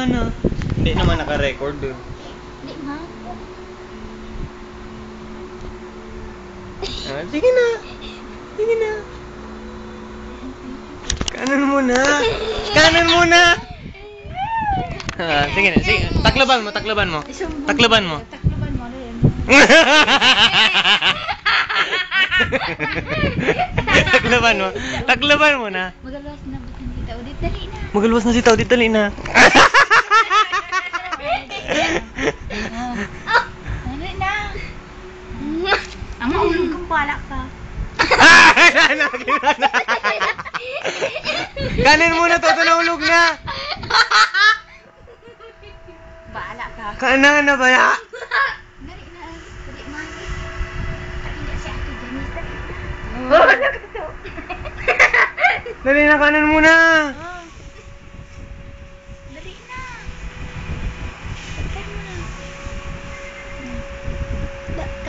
na. Hindi naman naka-record eh. Hindi ma. Sige na. Sige na. Kanan muna. Kanan muna. Sige na, sige. Taklaban mo, taklaban mo. Taklaban mo. Taklaban mo rin. Taklaban mo. Taklaban mo na. Magaluwas na ba si Taudit? Dali na. Magaluwas na si Taudit, dali na. Dali na. Ang maulog kang pala ka. Kanin muna, toto na ulog na. Baala ka. Kanan na ba ya? Dali na. Dali man. Hindi si Ate Janice. Dali na, kanan muna. Dali na. Dali na.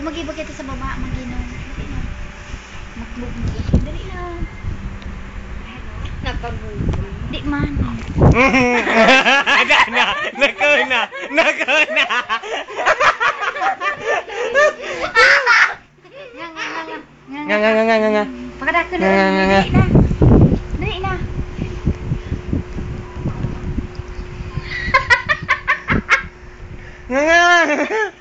Mag-ibag kita sa baba, mag-inom. Dali na. Magbog mo. Dali na. Napag-ibag. Di man. Ada na. Nakaw na. Nakaw na. Nga, nga, nga, nga, nga, nga. Pagkadako na. Nga, nga, nga. Dali na. Nga, nga. Dali na.